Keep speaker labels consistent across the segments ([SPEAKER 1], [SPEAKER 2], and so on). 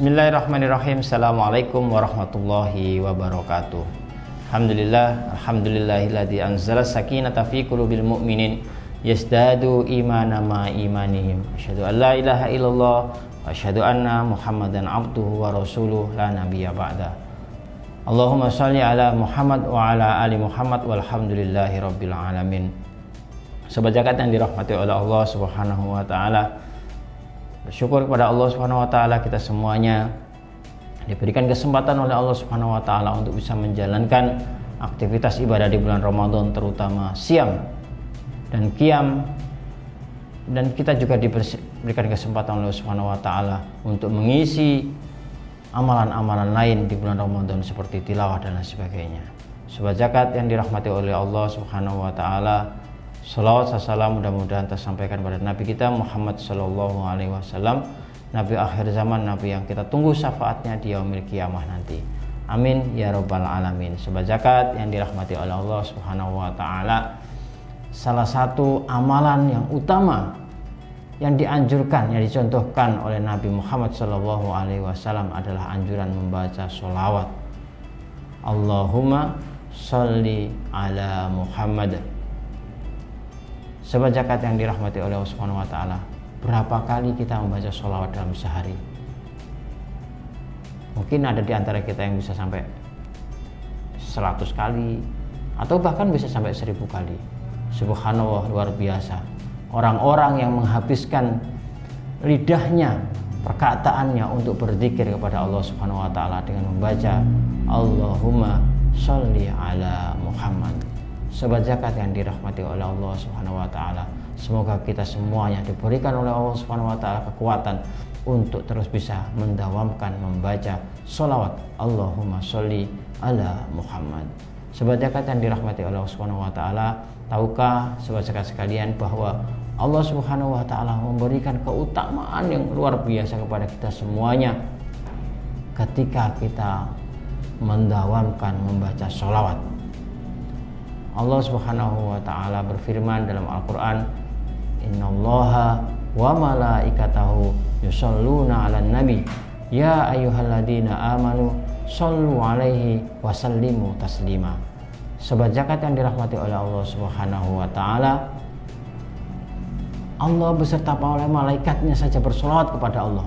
[SPEAKER 1] Bismillahirrahmanirrahim. Assalamualaikum warahmatullahi wabarakatuh. Alhamdulillahilladzi anzala sakinata fi qulubil mu'minin yazdadu imana ma imanihim. Asyhadu an la ilaha illallah wa asyhadu anna Muhammadan abduhu wa rasuluh la nabiyya ba'da. Allahumma shalli ala Muhammad wa ala ali Muhammad walhamdulillahi rabbil alamin. Sobat zakat yang dirahmati oleh Allah Subhanahu wa taala, bersyukur kepada Allah Subhanahu wa taala kita semuanya diberikan kesempatan oleh Allah Subhanahu wa taala untuk bisa menjalankan aktivitas ibadah di bulan Ramadan, terutama siam dan qiyam, dan kita juga diberikan kesempatan oleh Allah Subhanahu wa taala untuk mengisi amalan-amalan lain di bulan Ramadan seperti tilawah dan lain sebagainya. Sobat zakat yang dirahmati oleh Allah Subhanahu wa taala, salawat salam mudah-mudahan tersampaikan pada Nabi kita Muhammad sallallahu alaihi wasallam, Nabi akhir zaman, Nabi yang kita tunggu syafaatnya di yaumil qiyamah nanti. Amin ya rabbal alamin. Sobat zakat yang dirahmati oleh Allah Subhanahu wa taala, salah satu amalan yang utama yang dianjurkan, yang dicontohkan oleh Nabi Muhammad sallallahu alaihi wasallam adalah anjuran membaca sholawat. Allahumma sholli ala Muhammad. Sobat zakat yang dirahmati oleh Allah Subhanahu wa taala, berapa kali kita membaca sholawat dalam sehari? Mungkin ada di antara kita yang bisa sampai 100 kali atau bahkan bisa sampai 1000 kali. Subhanallah, luar biasa. Orang-orang yang menghabiskan lidahnya, perkataannya untuk berzikir kepada Allah Subhanahu wa taala dengan membaca Allahumma sholli ala Muhammad. Sobat zakat yang dirahmati oleh Allah Subhanahu wa taala, semoga kita semuanya diberikan oleh Allah Subhanahu wa taala kekuatan untuk terus bisa mendawamkan membaca sholawat Allahumma sholli ala Muhammad. Sobat zakat yang dirahmati oleh Allah Subhanahu wa taala, tahukah sobat zakat sekalian bahwa Allah Subhanahu wa taala memberikan keutamaan yang luar biasa kepada kita semuanya ketika kita mendawamkan membaca sholawat. Allah Subhanahu wa taala berfirman dalam Al-Qur'an, "Innallaha wa malaikatahu yusholluna 'alan nabi ya ayyuhalladzina amanu shollu 'alaihi wa sallimu taslima." Sobat zakat yang dirahmati oleh Allah Subhanahu wa taala, Allah beserta para malaikatnya saja bersolawat kepada Allah.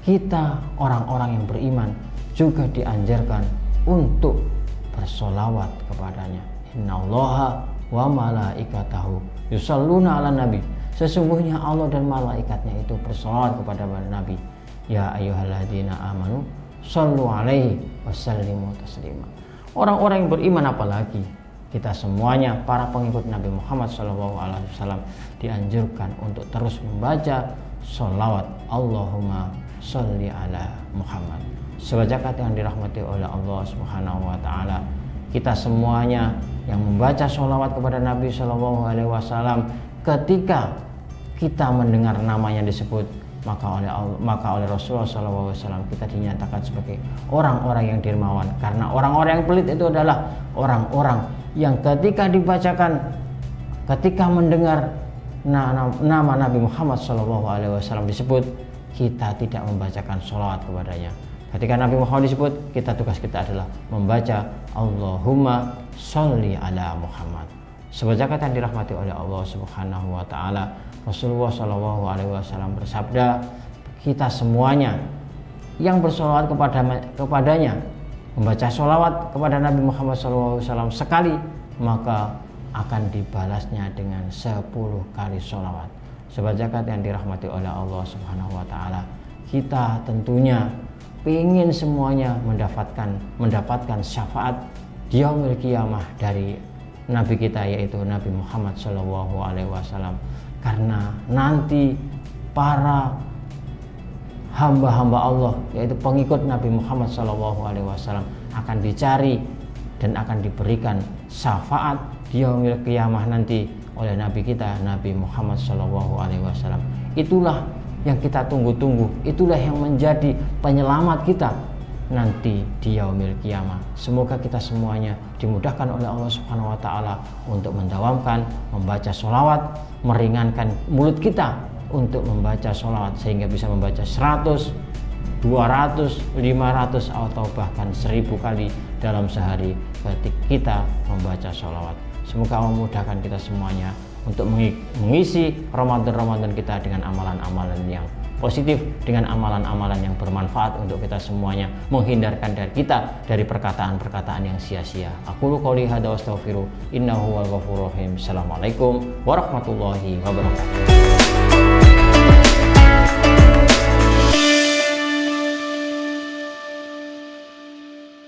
[SPEAKER 1] Kita orang-orang yang beriman juga dianjurkan untuk bersolawat kepadanya. Innallaha wa malaikatahu yusholluna 'alan nabi. Sesungguhnya Allah dan malaikatnya itu bersolawat kepada Nabi. Ya ayyuhalladzina amanu shollu 'alaihi wa sallimu taslima. Orang-orang yang beriman, apalagi kita semuanya para pengikut Nabi Muhammad SAW, dianjurkan untuk terus membaca sholawat Allahumma sholli ala Muhammad. Sobat zakat yang dirahmati oleh Allah Subhanahu wa taala, kita semuanya yang membaca sholawat kepada Nabi SAW, ketika kita mendengar namanya disebut, maka oleh Rasulullah SAW kita dinyatakan sebagai orang-orang yang dermawan. Karena orang-orang yang pelit itu adalah orang-orang yang ketika dibacakan, ketika mendengar nama Nabi Muhammad SAW disebut, kita tidak membacakan sholawat kepadanya. Ketika Nabi Muhammad disebut, tugas kita adalah membaca Allahumma sholli ala Muhammad. Sobat zakat yang dirahmati oleh Allah Subhanahu wa taala, Rasulullah SAW bersabda, kita semuanya yang bersolawat kepadanya, membaca sholawat kepada Nabi Muhammad SAW sekali, maka akan dibalasnya dengan 10 kali sholawat. Sobat zakat yang dirahmati oleh Allah Subhanahu wa taala, kita tentunya ingin semuanya mendapatkan syafaat di yaumil qiyamah dari Nabi kita, yaitu Nabi Muhammad SAW. Karena nanti para hamba-hamba Allah, yaitu pengikut Nabi Muhammad SAW, akan dicari dan akan diberikan syafaat di yaumil qiyamah nanti oleh Nabi kita, Nabi Muhammad SAW. Itulah yang kita tunggu-tunggu, itulah yang menjadi penyelamat kita nanti di yaumil qiyamah. Semoga kita semuanya dimudahkan oleh Allah Subhanahu wa taala untuk mendawamkan membaca sholawat, meringankan mulut kita untuk membaca sholawat, sehingga bisa membaca 100, 200, 500 atau bahkan 1000 kali dalam sehari ketika kita membaca sholawat. Semoga Allah memudahkan kita semuanya untuk mengisi Ramadan kita dengan amalan-amalan yang positif, dengan amalan-amalan yang bermanfaat untuk kita semuanya, menghindarkan dari kita dari perkataan-perkataan yang sia-sia. Aqulu qouli hadza wa astaghfiru innahu huwal ghafurur rahim. Assalamualaikum warahmatullahi wabarakatuh.